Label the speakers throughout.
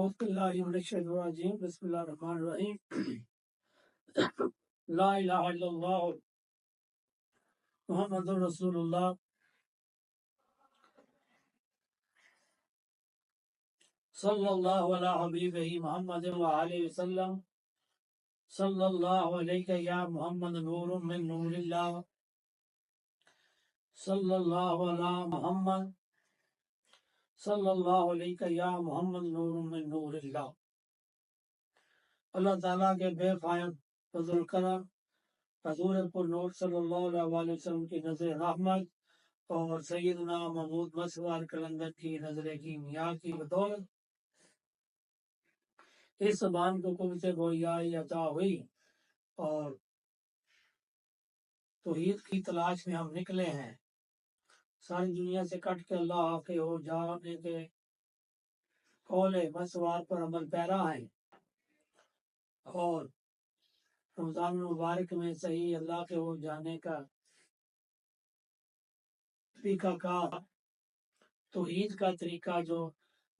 Speaker 1: اعوذ باللہ من الشیطان الرجیم بسم اللہ الرحمن الرحیم لا الہ الا اللہ محمد رسول اللہ صلی اللہ علی حبیبہ محمد وآلہ وسلم صلی اللہ علیہ یا محمد نور من نور اللہ صلی اللہ علی محمد صلی اللہ علیہ یا محمد نور من نور اللہ۔ اللہ تعالیٰ کے بے فائد فضل کرم حضور پر نور صلی اللہ علیہ وسلم کی نظر رحمت اور سیدنا محمود مسوار کلندر کی نظر کی میاں کی بدولت اس زبان کو قوت گویائی عطا ہوئی اور توحید کی تلاش میں ہم نکلے ہیں۔ ساری دنیا سے کٹ کے اللہ کے ہو جانے کے قول مسوار پر عمل پیرا ہیں اور رمضان المبارک میں صحیح اللہ کے ہو جانے کا طریقہ کار توحید کا طریقہ جو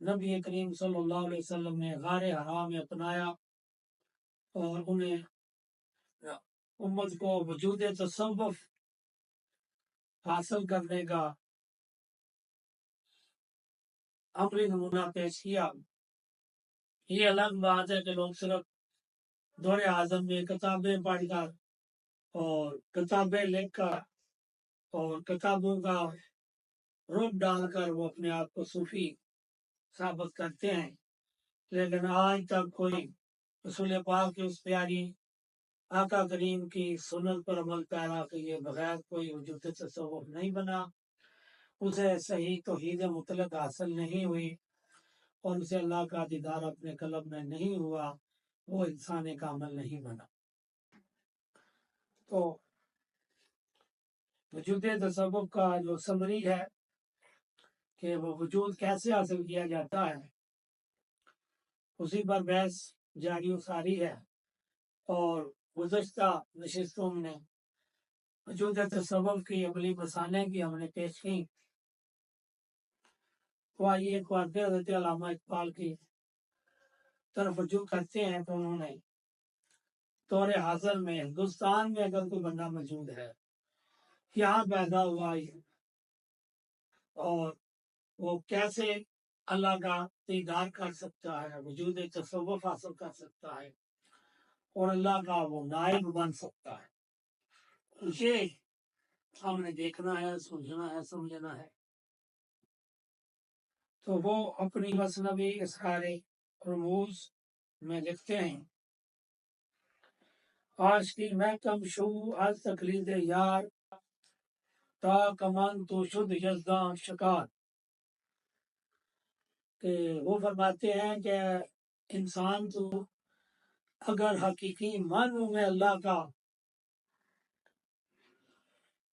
Speaker 1: نبی کریم صلی اللہ علیہ وسلم نے غار حرا میں اپنایا اور انہیں امت کو وجود تصوف حاصل کرنے کا عملی نمونہ پیش کیا۔ یہ الگ بات ہے کہ لوگ صرف دور اعظم میں کتابیں پڑھ کر اور کتابیں لکھ کر اور کتابوں کا رعب ڈال کر وہ اپنے آپ کو صوفی ثابت کرتے ہیں، لیکن آج تک کوئی رسول پاک کی اس پیاری آقا کریم کی سنت پر عمل پیرا کہ یہ بغیر کوئی وجود تصوف نہیں بنا، اسے صحیح توحید مطلق حاصل نہیں ہوئی اور اسے اللہ کا دیدار اپنے قلب میں نہیں ہوا، وہ انسان کامل نہیں بنا۔ تو وجود تصوف کا جو سمری ہے کہ وہ وجود کیسے حاصل کیا جاتا ہے، اسی پر بحث جاری و ساری ہے اور گزشتہ نشستوں نے وجود تصوف کی عملی مسانے کی ہم نے پیش کی۔ تو آئیے ایک بار پھر حضرت علامہ اقبال کی طرف رجوع کرتے ہیں تو انہوں نے دور حاضر میں ہندوستان میں اگر کوئی بندہ موجود ہے، کیا پیدا ہوا ہے اور وہ کیسے اللہ کا دیدار کر سکتا ہے، وجود تصوف حاصل کر سکتا ہے اور اللہ کا وہ نائب بن سکتا ہے، یہ ہم نے دیکھنا ہے، سوچنا ہے، سمجھنا ہے۔ تو وہ اپنی مثنوی اسرار رموز میں لکھتے ہیں، آج کی محکم شو از تقلید یار تا کمان تو شد یزداں شکار، کہ وہ فرماتے ہیں کہ انسان تو اگر حقیقی معنوں میں اللہ کا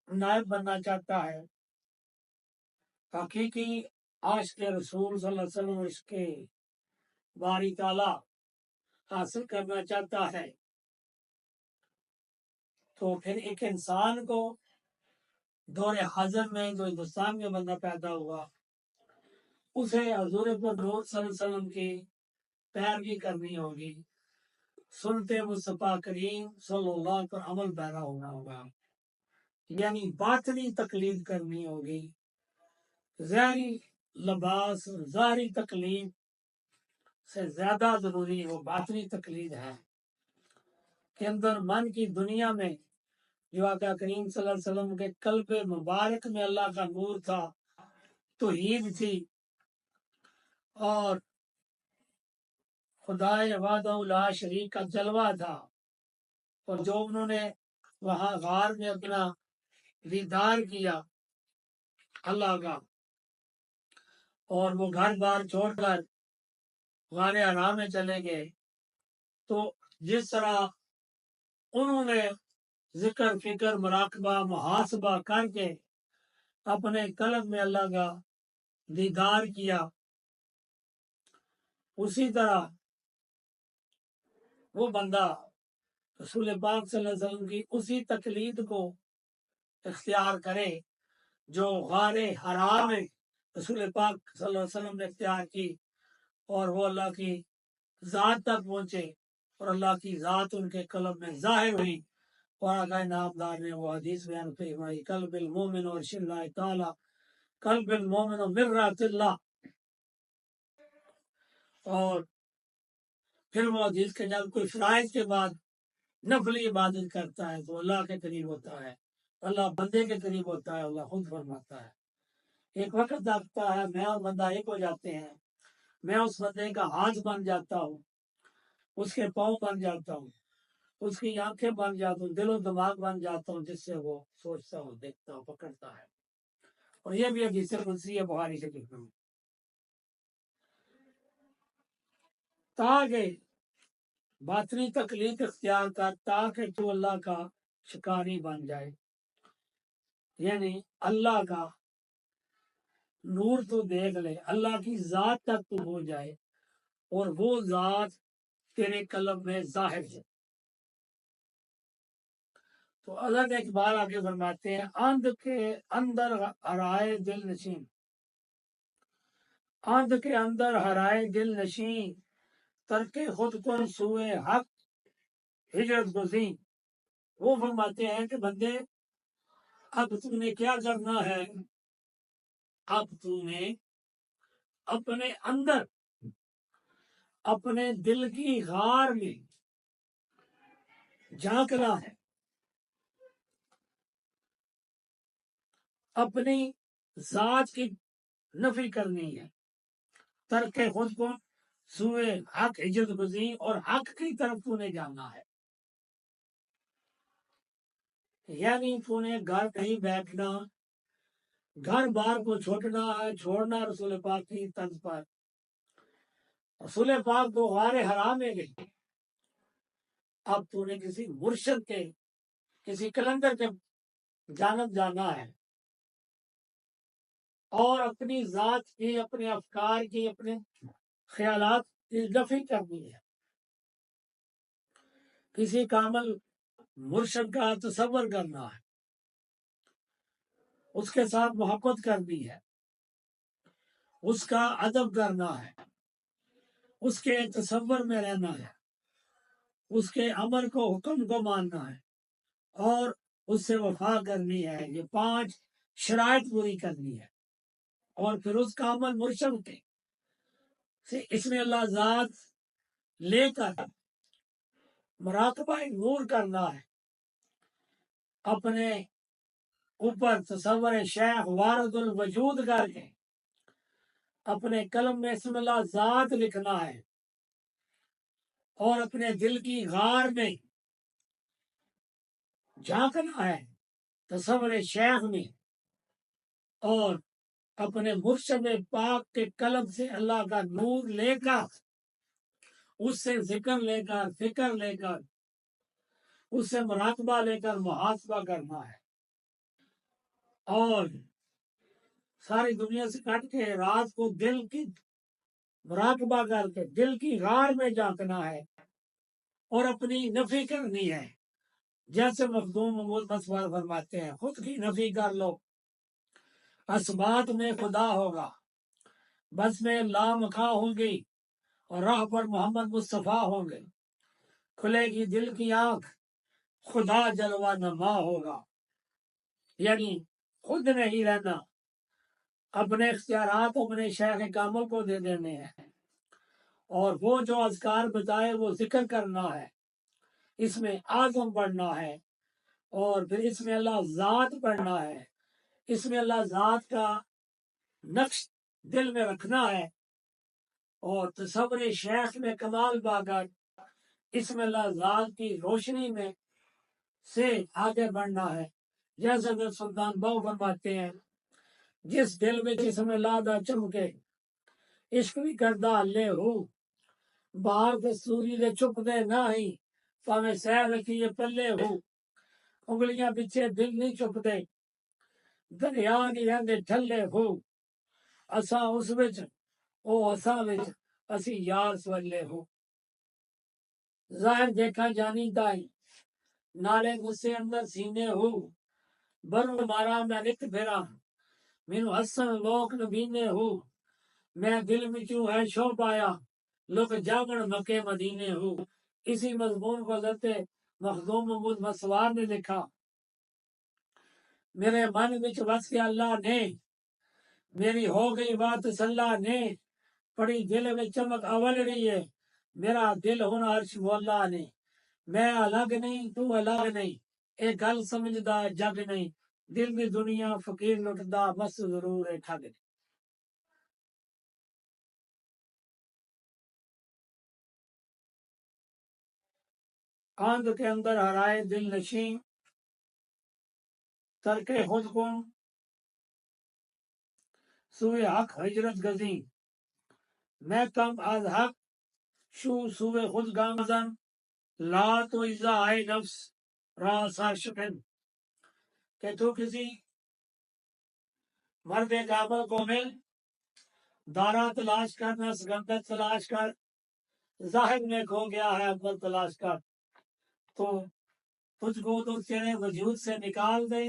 Speaker 1: نائب بننا چاہتا ہے، حقیقی عاشق رسول صلی اللہ علیہ وسلم اس کے باری تعالیٰ حاصل کرنا چاہتا ہے، تو پھر ایک انسان کو دور حاضر میں جو ہندوستان میں بندہ پیدا ہوا، اسے حضور پر نور صلی اللہ علیہ وسلم کی پیروی کرنی ہوگی، سنت مصطفیٰ کریم صلی اللہ علیہ وسلم پر عمل پیرا ہونا ہوگا، یعنی باطنی تقلید کرنی ہوگی۔ ظاہری لباس ظاہری تقلید سے زیادہ ضروری وہ باطنی تقلید ہے کہ اندر من کی دنیا میں جو آقا کریم صلی اللہ علیہ وسلم کے قلب مبارک میں اللہ کا نور تھا، توحید تھی اور خدائے وحدہ لا شریک کا جلوہ تھا، اور جو انہوں نے وہاں غار میں اپنا دیدار کیا اللہ کا اور وہ گھر بار چھوڑ کر غار حرا میں چلے گئے، تو جس طرح انہوں نے ذکر فکر مراقبہ محاسبہ کر کے اپنے قلب میں اللہ کا دیدار کیا، اسی طرح وہ بندہ رسول پاک صلی اللہ علیہ وسلم کی اسی تقلید کو اختیار کرے جو غار حرا میں رسول پاک صلی اللہ علیہ وسلم نے اختیار کی، اور وہ اللہ کی ذات تک پہنچے اور اللہ کی ذات ان کے قلب میں ظاہر ہوئی۔ اور آقا نامدار نے وہ حدیث بیان فرمائی، قلب المومن اور اللہ تعالی، قلب المومن و مرات اللہ۔ اور پھر وہ حدیث کے جب کوئی فرائض کے بعد نفلی عبادت کرتا ہے تو اللہ کے قریب ہوتا ہے، اللہ بندے کے قریب ہوتا ہے۔ اللہ خود فرماتا ہے ایک وقت آتا ہے میں اور بندہ ایک ہو جاتے ہیں، میں اس بندے کا ہاتھ بن جاتا ہوں، اس کے پاؤں بن جاتا ہوں، اس کی آنکھیں بن جاتا ہوں، دل و دماغ بن جاتا ہوں، جس سے وہ سوچتا ہوں، دیکھتا ہوں، پکڑتا ہے۔ اور یہ بھی حدیث قدسی ہے بخاری سے لکھا ہوں، تاکہ باطنی تکلیف اختیار کر تاکہ تو اللہ کا شکاری بن جائے، یعنی اللہ کا نور تو دیکھ لے، اللہ کی ذات تک تو ہو جائے اور وہ ذات تیرے قلب میں ظاہر ہے۔ تو اللہ اقبال آگے فرماتے ہیں، اندھ کے اندر ہرائے دل نشین، اندھ کے اندر ہرائے دل نشین، ترک خود کن سوئے حق ہجرت گزین۔ وہ فرماتے ہیں کہ بندے اب تم نے کیا کرنا ہے، اب تم نے اپنے اندر اپنے دل کی غار میں جھانکنا ہے، اپنی ذات کی نفی کرنی ہے، ترک خود کو سوئے حق ہجرت گزین، اور حق کی طرف تو نے جانا ہے۔ یعنی تو نے گھر نہیں بیٹھنا، گھر بار کو چھوڑنا ہے، چھوڑنا رسول پاک کی طرز پر۔ رسول پاک تو غار حرام میں گئی، اب تو نے کسی مرشد کے، کسی کلندر کے جانب جانا ہے، اور اپنی ذات کی، اپنے افکار کی، اپنے خیالات کی نفی کرنی ہے، کسی کامل مرشد کا تصور کرنا ہے، اس کے ساتھ محبت کرنی ہے، اس کا ادب کرنا ہے، اس کے تصور میں رہنا ہے، اس کے امر کو، حکم کو ماننا ہے، اور اس سے وفا کرنی ہے۔ یہ 5 شرائط پوری کرنی ہے، اور پھر اس کامل مرشد کے سے اس میں اللہ ذات لے کر مراقبہ نور کرنا ہے، اپنے اوپر تصور شیخ وارد الوجود کر کے اپنے قلم میں اسم اللہ ذات لکھنا ہے، اور اپنے دل کی غار میں جھانکنا ہے تصور شیخ میں، اور اپنے مرشد پاک کے قلم سے اللہ کا نور لے کر، اس سے ذکر لے کر، فکر لے کر، اس سے مراقبہ لے کر محاسبہ کرنا ہے، اور ساری دنیا سے کٹ کے رات کو دل کی مراقبہ کر کے دل کی غار میں جھانکنا ہے، اور اپنی نفی کرنی ہے۔ جیسے مخدوم مسور فرماتے ہیں، خود کی نفی کر لو، اسبات میں خدا ہوگا، بس میں لامکھا ہوں گی، اور راہ پر محمد مصطفیٰ ہوں گے، کھلے گی دل کی آنکھ، خدا جلوہ نما ہوگا۔ یعنی خود نہیں رہنا، اپنے اختیارات اپنے شیخ کامل کو دے دینے ہیں، اور وہ جو اذکار بتائے وہ ذکر کرنا ہے، اس میں اعظم پڑھنا ہے، اور پھر اس میں اللہ ذات پڑھنا ہے، اس میں اللہ ذات کا نقش دل میں رکھنا ہے، اور تصور شیخ میں کمال پا کر اس میں اللہ ذات کی روشنی میں سے آگے بڑھنا ہے۔ جیسے حضرت سلطان بہو فرماتے ہیں، جس دل میں جسم اللہ دا چمکے، عشق بھی کردہ لے ہو، باہر کے سوری دے چپ دے نہ ہی، پاویں سیر رکھی یہ پلے ہو، انگلیاں پیچھے دل نہیں چپتے، دریا نہیں رہندے ٹھلے ہو، اساں اس وچ او اساں وچ اسی یار سولے ہو۔ ظاہر دیکھا جانی دائی، نالے غصے اندر سینے ہو، برو مارا میں رت پھرا، مینو ہسن لوک نبینے ہو، میں دل میں کیوں ہے شوق آیا لوگ جاگن مکے مدینے ہو اسی مضمون کو حضرت مخدوم محمود مسوار نے لکھا میرے من وچ وس کے اللہ نے میری ہو گئی بات صلاح نے پڑی دل میں چمک اول رہی ہے میرا دل ہونا عرش مولا نے میں الگ نہیں تو الگ نہیں اے گل سمجھدا جگ نہیں دل دی دنیا فقیر لٹدا بس ضرور ہے ٹھگ نہیں آند کے اندر ہرائے دل نشیں ترک خود کن سوئے حق ہجرت گزیں میں کم از حق شو سوئے خود گامزن لا تو ازا آئے نفس راسا شکن کہ تو کسی مرد کامل کو مل دارا تلاش کر نہ سکندر تلاش کر ظاہر میں کھو گیا ہے اول تلاش کر تو تجھ کو تو تیرے وجود سے نکال دے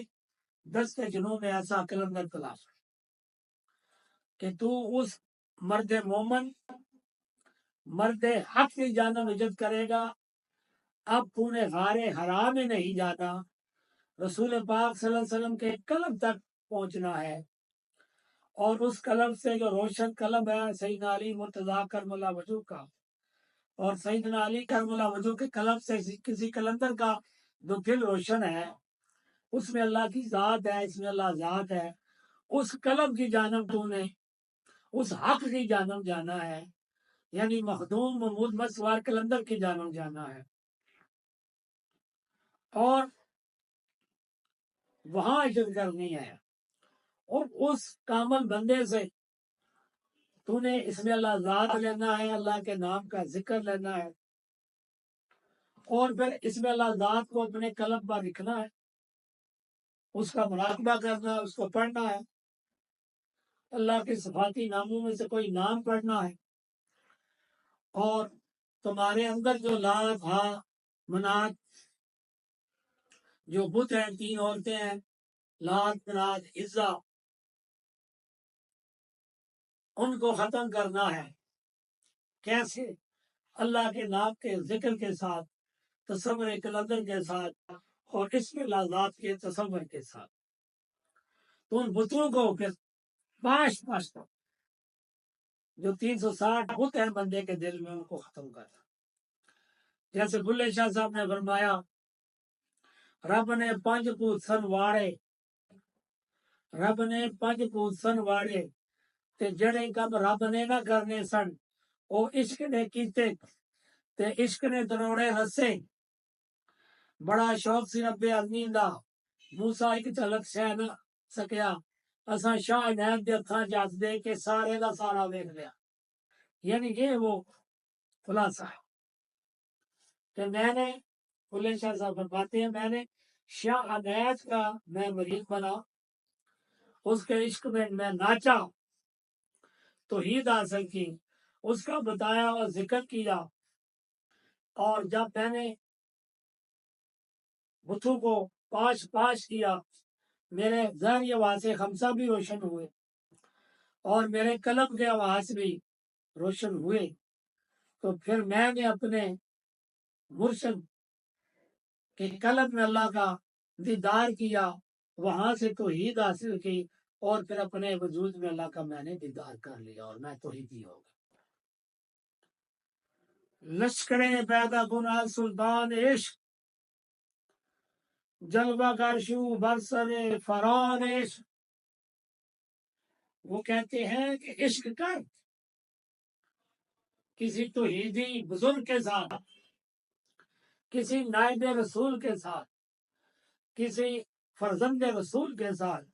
Speaker 1: دست جنوں میں ایسا کلندر تلاش کر کہ تو اس مرد مومن مرد حق کی جانب ہجرت کرے گا اب تو نے غار حرام میں نہیں جانا رسول پاک صلی اللہ علیہ وسلم کے قلب تک پہنچنا ہے اور اس قلب سے جو روشن قلب ہے سیدنا علی مرتضیٰ کرم اللہ وجہ کا اور سیدنا علی کرم اللہ وجہ کے قلب سے کسی کلندر کا جو دل روشن ہے اس میں اللہ کی ذات ہے اس میں اللہ ذات ہے اس قلب کی جانب تو نے اس حق کی جانب جانا ہے یعنی مخدوم محمود مسوار کلندر کی جانب جانا ہے اور وہاں عزت کرنی ہے اور اس کامل بندے سے تو نے اس میں اللہ ذات لینا ہے اللہ کے نام کا ذکر لینا ہے اور پھر اس میں اللہ ذات کو اپنے قلب پر لکھنا ہے اس کا مراقبہ کرنا ہے اس کو پڑھنا ہے اللہ کے صفاتی ناموں میں سے کوئی نام پڑھنا ہے اور تمہارے اندر جو لات ہا منات جو بت ہیں تین عورتیں ہیں لات منات عزا ان کو ختم کرنا ہے کیسے اللہ کے نام کے ذکر کے ساتھ تصور کلندر کے ساتھ اور اس میں لازات کے تصور کے ساتھ تو ان بتوں کو پھر پانچ تک جو 360 بت ہیں بندے کے دل میں ان کو ختم کرنا جیسے بلے شاہ صاحب نے فرمایا رب نے 5 پوت سن واڑے رب نے 5 پوت سن واڑے تے جڑے کم رب نے نہ کرنے سن او عشق نے کیتے تے عشق نے دروڑے رسے بڑا شوق سی رب عالمین دا موسیٰ ایک جھلک سہ نہ سکیا اساں شاہ عنایت دے ہتھاں چ ہتھ دے کے سارے دا سارا ویکھ لیا یعنی یہ وہ خلاصہ ہے کہ میں نے بلے شاہ صاحب فرماتے ہیں میں نے شاہ عنایت کا میں مرید بنا اس کے عشق میں ناچا توحید حاصل کی اس کا بتایا اور ذکر کیا اور جب میں نے بتوں کو پاش کیا میرے ذہنی آواز خمسہ بھی روشن ہوئے اور میرے قلب کے آواز بھی روشن ہوئے تو پھر میں نے اپنے مرشد کے قلب میں اللہ کا دیدار کیا وہاں سے توحید حاصل کی اور پھر اپنے وجود میں اللہ کا میں نے دیدار کر لیا اور میں توحیدی ہو گیا لشکریں پیدا گناہ سلطان عشق جلوہ کرشو برسر فران عشق وہ کہتے ہیں کہ عشق کر کسی توحیدی بزرگ کے ساتھ کسی نائب رسول کے ساتھ کسی فرزند رسول کے ساتھ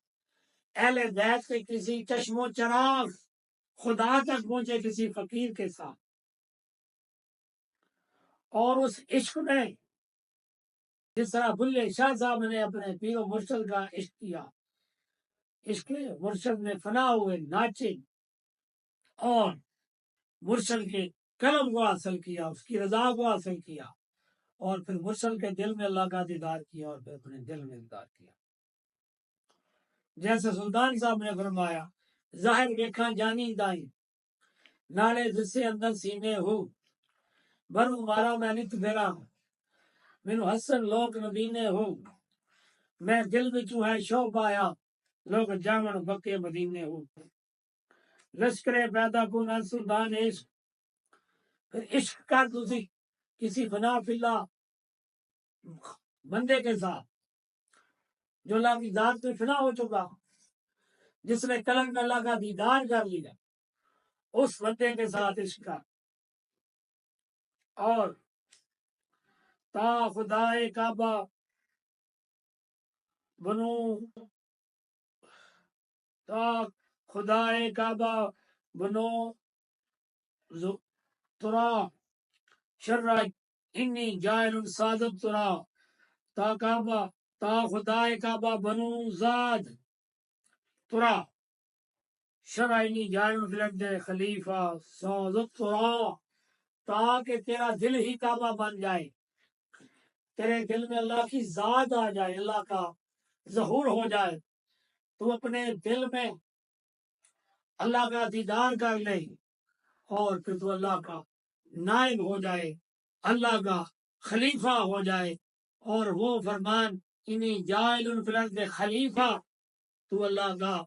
Speaker 1: اہل بیت کے کسی چشم و چراغ خدا تک پہنچے کسی فقیر کے ساتھ اور اس عشق میں جس طرح بلے شاہ صاحب نے اپنے پیر و مرشد کا عشق کیا عشق مرشد میں فنا ہوئے ناچے اور مرشد کے قلم کو حاصل کیا اس کی رضا کو حاصل کیا اور پھر مرشد کے دل میں اللہ کا دیدار کیا اور پھر اپنے دل میں دیدار کیا جیسے سلطان صاحب نے فرمایا ظاہر دیکھا جانی دائیں نالے جس سے اندر سینے ہو بر مارا میں نت پھرا مینو حسن لوک نبینے ہو میں دل بچوں ہے شو پایا لوگ جاون بکے مدینے ہو لشکر پیدا کو نہ سلطان عشق پھر عشق کر تسی کسی فنا فلا بندے کے ساتھ جو اللہ کی ذات میں فنا ہو چکا جس نے کلم اللہ کا دیدار کر لیا اس بندے کے ساتھ عشق کا اور تا خدائے کعبہ بنو تا خدائے کعبہ بنو ترا شرع انی جائل سادت ترا تا کعبہ تا خدائے کعبہ بنو زاد ترا شرع انی جائل فلد خلیفہ سادت ترا تاکہ تیرا دل ہی کعبہ بن جائے تیرے دل میں اللہ کی ذات آ جائے اللہ کا ظہور ہو جائے تو اپنے دل میں اللہ کا دیدار کر لے اور پھر تو اللہ کا نائب ہو جائے اللہ کا خلیفہ ہو جائے اور وہ فرمان انہی جائل فی الارض خلیفہ تو اللہ کا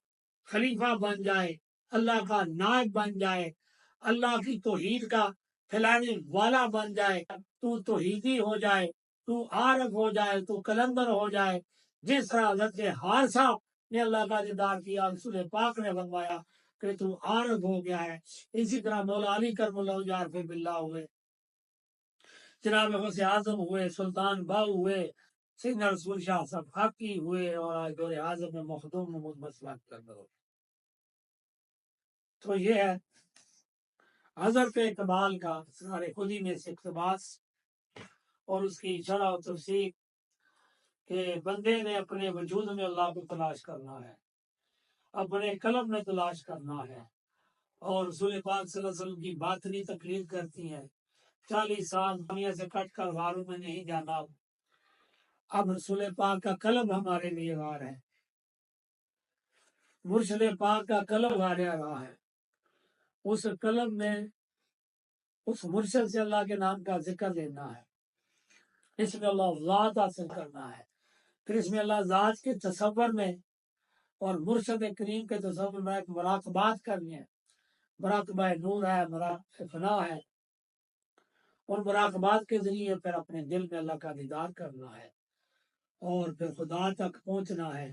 Speaker 1: خلیفہ بن جائے اللہ کا نائب بن جائے اللہ کی توحید کا پھیلانے والا بن جائے تو توحیدی ہو جائے تو عارف ہو جائے تو کلندر ہو جائے جس طرح حضرت حارثہ نے اللہ کا دیدار کیا رسول پاک نے فرمایا کہ تو عارف ہو گیا ہے اسی طرح مولا علی کرم اللہ عارف باللہ ہوئے جناب غوث اعظم ہوئے سلطان باؤ ہوئے سیدنا رسول شاہ صاحب حقی ہوئے اور آج دور اعظم میں مخدوم محمود مسلک کرنا ہو تو یہ ہے حضرت اقبال کا سارے خودی میں سے اقتباس اور اس کی شرح و تفسیر کہ بندے نے اپنے وجود میں اللہ کو تلاش کرنا ہے اپنے قلب میں تلاش کرنا ہے اور رسول پاک صلی اللہ علیہ وسلم کی باطنی تقریر کرتی ہیں 40 سال دنیا سے کٹ کر غاروں میں نہیں جانا اب رسول پاک کا قلب ہمارے لیے غار ہے مرشد پاک کا قلب غار ہے اس قلب میں اس مرشد سے اللہ کے نام کا ذکر لینا ہے اس میں اللہ ذات حاصل کرنا ہے پھر اس میں اللہ ذات کے تصور میں اور مرشد کریم کے تصور میں ایک مراقبات کرنی ہے مراقبہ نور ہے مراقبہ فنا ہے اور مراقبات کے ذریعے پھر اپنے دل میں اللہ کا دیدار کرنا ہے اور پھر خدا تک پہنچنا ہے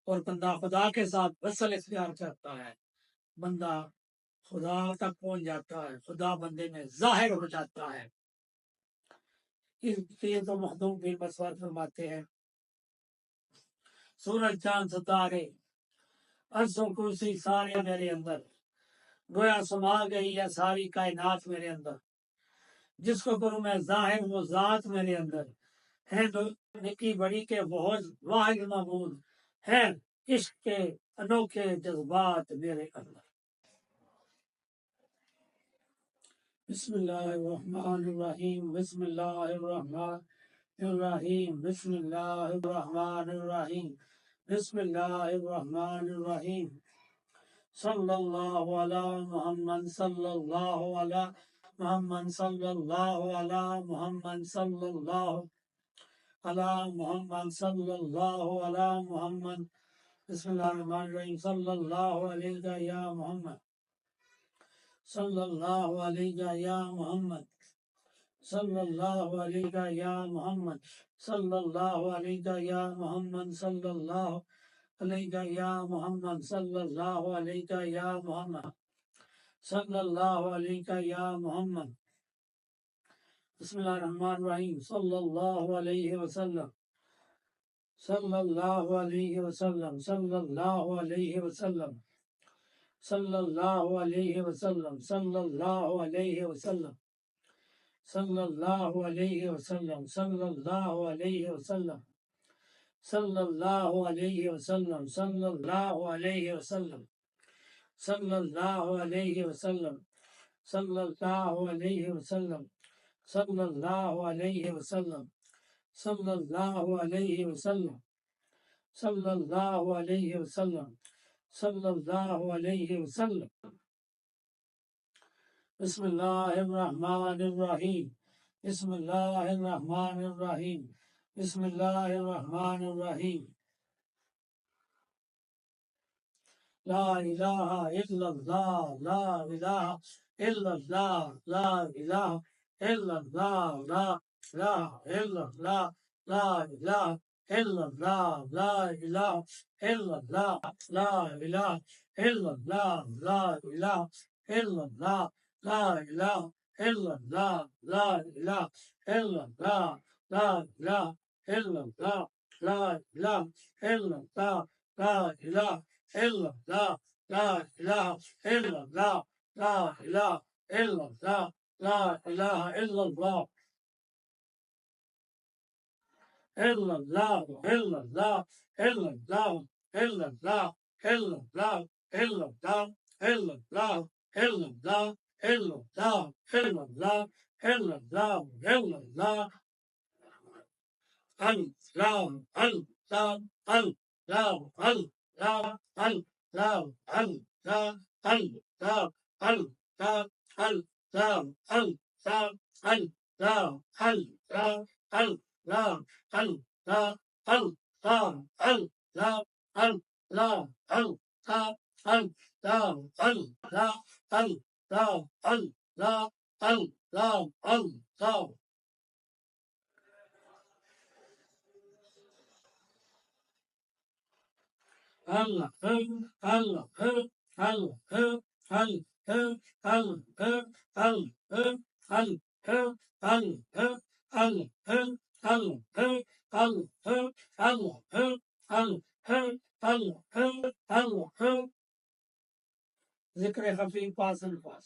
Speaker 1: اور بندہ خدا کے ساتھ وصل اختیار کرتا ہے بندہ خدا تک پہنچ جاتا ہے خدا بندے میں ظاہر ہو جاتا ہے اس لیے تو مخدوم پیر مسور فرماتے ہیں سورج چاند ستارے عرش و کرسی سارے میرے اندر گویا سما گئی ہے ساری کائنات میرے اندر جس کو کروں میں ظاہر وہ ذات میرے اندر ہے نکی بڑی کے بہت واحد معبود ہے عشق کے انوکھے جذبات میرے اندر بسم اللہ الرحمن الرحیم بسم اللہ الرحمن الرحیم بسم اللہ الرحمن الرحیم بسم اللہ الرحمن الرحیم صلی اللہ علی محمد صلی اللہ علی محمد صلی اللہ علی محمد صلی اللہ علی محمد صلی اللہ علی محمد بسم اللہ الرحمن الرحیم صلی اللہ علیہ یا محمد صلی اللہ علیہ یا محمد صلی اللہ علیہ یا محمد صلی اللہ علیہ یا محمد صلی اللہ علیہ یا محمد صلی اللہ علیہ یا محمد صلی اللہ علیہ یا محمد بسم اللہ الرحمن الرحیم صلی اللہ علیہ وسلم صلی اللہ علیہ وسلم صلی اللہ علیہ وسلم صلی اللہ علیہ وسلم صلی اللہ علیہ وسلم صلی اللہ علیہ وسلم صلی اللہ علیہ وسلم صلی اللہ علیہ وسلم صلی اللہ علیہ وسلم صلی اللہ علیہ وسلم صلی اللہ علیہ وسلم صلی اللہ علیہ وسلم صلی اللہ علیہ وسلم صلی اللہ علیہ وسلم صلی اللہ علیہ وسلم بسم الله الرحمن الرحيم. بسم الله الرحمن الرحيم. بسم الله الرحمن الرحيم. لا إله إلا الله. لا إله إلا الله. لا إله إلا الله. لا إله إلا الله. لا إله إلا الله. لا إله إلا الله. لا إله إلا الله. لا إله إلا الله. لا إله إلا الله. لا إله إلا الله. لا إله إلا الله. لا إله إلا الله. لا إله إلا الله. لا إله إلا الله. لا إله إلا الله. لا إله إلا الله. إلا الله. إلا الله. إلا الله. إلا الله. إلا الله. إلا الله. إلا الله. إلا الله. إلا الله. إلا الله. إلا الله. إلا الله. الله الله الله الله الله الله الله الله الله الله الله الله الله الله الله الله الله الله Allah, Allah, Allah, Allah, Allah, Allah, Allah, Allah, Allah, Allah, Allah, Allah, Allah, Allah, Allah, Allah, Allah. ذکر خفی پاس الفاظ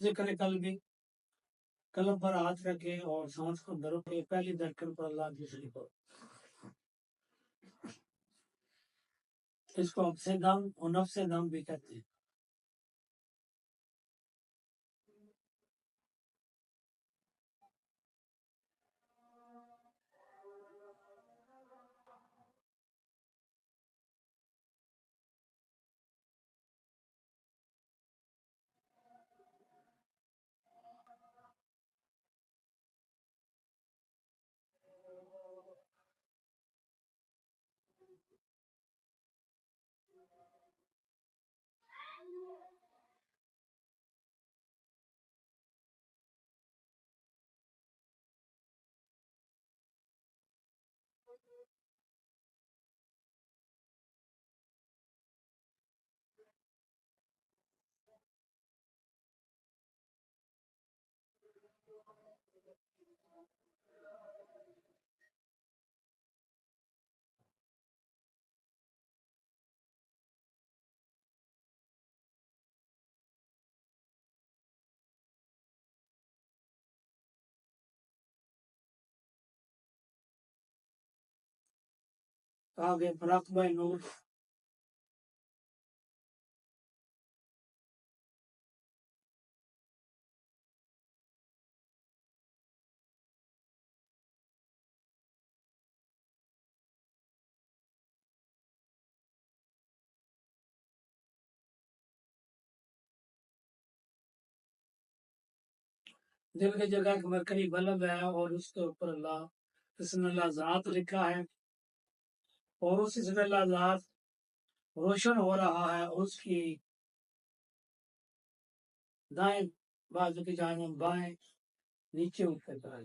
Speaker 1: ذکر قلبی، قلب پر ہاتھ رکھے اور سانس کو درو کے پہلی دھڑکن پر اللہ کی شریف ہو. اس کو حبس دم اور نفس دم بھی کہتے ہیں. آگے مراقبہ نور. دل کی جگہ ایک مرکزی بلب ہے اور اس کے اوپر اللہ اسم اللہ ذات لکھا ہے اور اس اسم اللہ ذات روشن ہو رہا ہے. اس کی دائیں بازو کی جانب بائیں نیچے اوپر طرح.